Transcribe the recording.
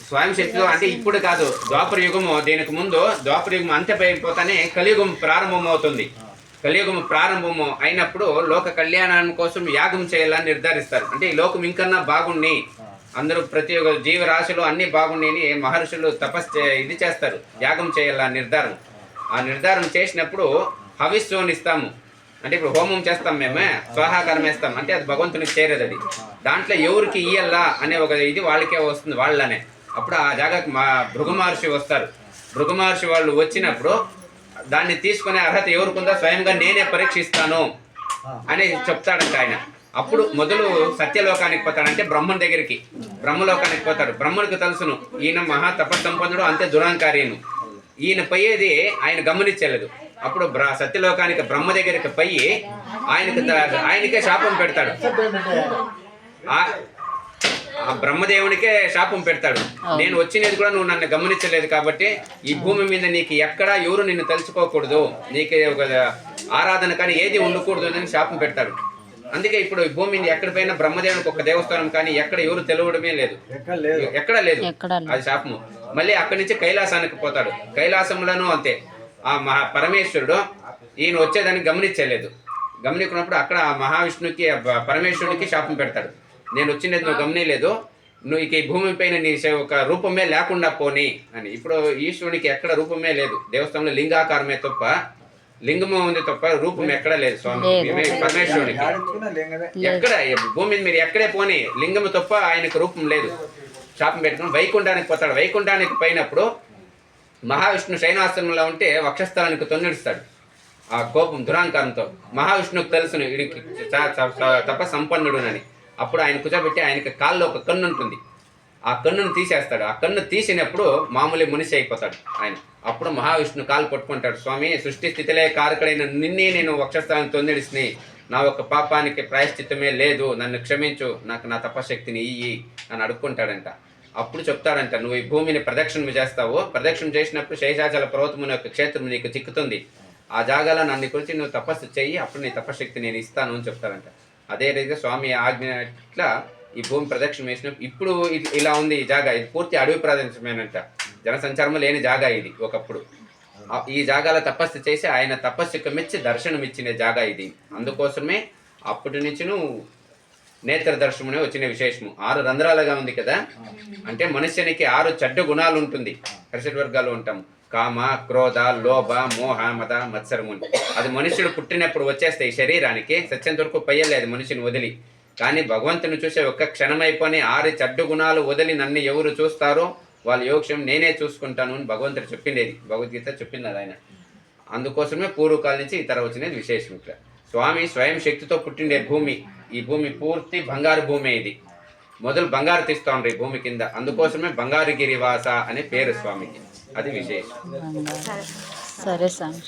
స్వయం శక్తితో అంటే ఇప్పుడు కాదు, ద్వాపర యుగము దీనికి ముందు ద్వాపర యుగం అంత్యమైపోతానే కలియుగం ప్రారంభమవుతుంది. కలియుగం ప్రారంభము అయినప్పుడు లోక కళ్యాణం కోసం యాగం చేయాలని నిర్ధారిస్తారు. అంటే ఈ లోకం ఇంకన్నా బాగుండి, అందరూ ప్రతి ఒక్క జీవరాశులు అన్ని బాగుండేని మహర్షులు ఇది చేస్తారు, యాగం చేయాలని నిర్ధారం. ఆ నిర్ధారం చేసినప్పుడు హవిస్సుని ఇస్తాము. అంటే ఇప్పుడు హోమం చేస్తాం మేమే, స్వాహాకారం వేస్తాం, అంటే అది భగవంతునికి చేరేది. అది దాంట్లో ఎవరికి ఇయ్యల్లా అనే ఒక ఇది వాళ్ళకే వస్తుంది, వాళ్ళనే. అప్పుడు ఆ జాగాకి భృగు మహర్షి వస్తారు. భృగు మహర్షి వాళ్ళు వచ్చినప్పుడు దాన్ని తీసుకునే అర్హత ఎవరికుందో స్వయంగా నేనే పరీక్షిస్తాను అని చెప్తాడంట ఆయన. అప్పుడు మొదలు సత్యలోకానికి పోతాడంటే బ్రహ్మన్ దగ్గరికి, బ్రహ్మలోకానికి పోతాడు. బ్రహ్మనికి తెలుసును ఈయన మహా తపస్సంపన్నుడు, అంతే దురాంకార్యను, ఈయన పోయేది ఆయన గమనించలేదు. అప్పుడు సత్యలోకానికి బ్రహ్మ దగ్గరికి పోయి ఆయనకే శాపం పెడతాడు. ఆ బ్రహ్మదేవునికే శాపం పెడతాడు. నేను వచ్చినది కూడా నువ్వు నన్ను గమనించలేదు కాబట్టి ఈ భూమి మీద నీకు ఎక్కడా ఎవరు నిన్ను తెలుసుకోకూడదు, నీకు ఒక ఆరాధన కానీ ఏది ఉండకూడదు అని శాపం పెడతాడు. అందుకే ఇప్పుడు ఈ భూమి మీద ఎక్కడ పోయినా బ్రహ్మదేవునికి ఒక దేవస్థానం కానీ ఎక్కడ ఎవరు తెలవడమే లేదు, ఎక్కడా లేదు, అది శాపము. మళ్ళీ అక్కడి నుంచి కైలాసానికి పోతాడు. కైలాసంలోనూ అంతే, ఆ పరమేశ్వరుడు ఈయన వచ్చేదాన్ని గమనించలేదు. గమనించినప్పుడు అక్కడ మహావిష్ణువుకి పరమేశ్వరుడికి శాపం పెడతాడు. నేను వచ్చినది నువ్వు గమనిలేదు, నువ్వు ఇక ఈ భూమి పైన నీ ఒక రూపమే లేకుండా పోని అని. ఇప్పుడు ఈశ్వరునికి ఎక్కడ రూపమే లేదు, దేవస్థానంలో లింగాకారమే తప్ప, లింగము ఉంది తప్ప రూపం ఎక్కడా లేదు స్వామి పరమేశ్వరునికి. ఎక్కడ భూమి మీద మీరు ఎక్కడే పోని లింగము తప్ప ఆయనకు రూపం లేదు. శాపం పెట్టుకుని వైకుంఠానికి పోతాడు. వైకుంఠానికి పోయినప్పుడు మహావిష్ణు శయనాశ్రమంలో ఉంటే వక్షస్థలానికి తొన్నిడుస్తాడు ఆ కోపం దురాంకారంతో. మహావిష్ణువుకు తెలుసును వీడికి తప సంపన్నుడునని. అప్పుడు ఆయన కూర్చోబెట్టి ఆయనకి కాల్లో ఒక కన్ను ఉంటుంది, ఆ కన్నును తీసేస్తాడు. ఆ కన్ను తీసినప్పుడు మామూలు మనిషి అయిపోతాడు ఆయన. అప్పుడు మహావిష్ణు కాలు పట్టుకుంటాడు, స్వామి సృష్టి స్థితిలే కారకుడైన నిన్నే నేను వక్షస్థానం తొందడిసిని, నా ఒక పాపానికి ప్రాయశ్చిత్తమే లేదు, నన్ను క్షమించు, నాకు నా తపశక్తిని ఇయ్యి అని అడుక్కుంటాడంట. అప్పుడు చెప్తాడంట, నువ్వు ఈ భూమిని ప్రదక్షిణ చేస్తావు, ప్రదక్షిణ చేసినప్పుడు శేషాచల పర్వతముని యొక్క క్షేత్రం నీకు చిక్కుతుంది, ఆ జాగాలో నన్ను గురించి నువ్వు తపస్సు చెయ్యి, అప్పుడు నీ తపశక్తి నేను ఇస్తాను అని చెప్తాడంట. అదే రీతిగా స్వామి ఆజ్ఞ ఇట్లా ఈ భూమి ప్రదక్షిణ వేసినప్పుడు ఇప్పుడు ఇలా ఉంది ఈ జాగా. ఇది పూర్తి అడవి ప్రదేశమేనంట, జనసంచారం లేని జాగా ఇది ఒకప్పుడు. ఈ జాగాలో తపస్సు చేసి ఆయన తపస్సుకు మెచ్చి దర్శనం ఇచ్చిన జాగా ఇది. అందుకోసమే అప్పటి నుంచి నేత్ర దర్శనమే వచ్చిన విశేషము. 6 రంధ్రాలుగా ఉంది కదా, అంటే మనుష్యునికి 6 చెడ్డ గుణాలు ఉంటుంది. పరిషత్ వర్గాలు ఉంటాము, కామ, క్రోధ, లోభ, మోహ, మద, మత్సరముని. అది మనుషుడు పుట్టినప్పుడు వచ్చేస్తాయి శరీరానికి, సత్యంత వరకు పయ్యలేదు మనిషిని వదిలి. కానీ భగవంతుని చూసే ఒక్క క్షణమైపోయి 6 చెడ్డ గుణాలు వదిలి నన్ను ఎవరు చూస్తారో వాళ్ళ యోగక్షేమం నేనే చూసుకుంటాను అని భగవంతుడు చెప్పిండేది, భగవద్గీత చెప్పింది ఆయన. అందుకోసమే పూర్వకాల నుంచి ఇతర వచ్చినది విశేషం. ఇట్లా స్వామి స్వయం శక్తితో పుట్టిండే భూమి, ఈ భూమి పూర్తి బంగారు భూమి. ఇది మొదలు బంగారు తీస్తా ఉండ్రి భూమి కింద, అందుకోసమే బంగారుగిరి వాస అనే పేరు స్వామికి, అది విశేషం. సరే స్వామి.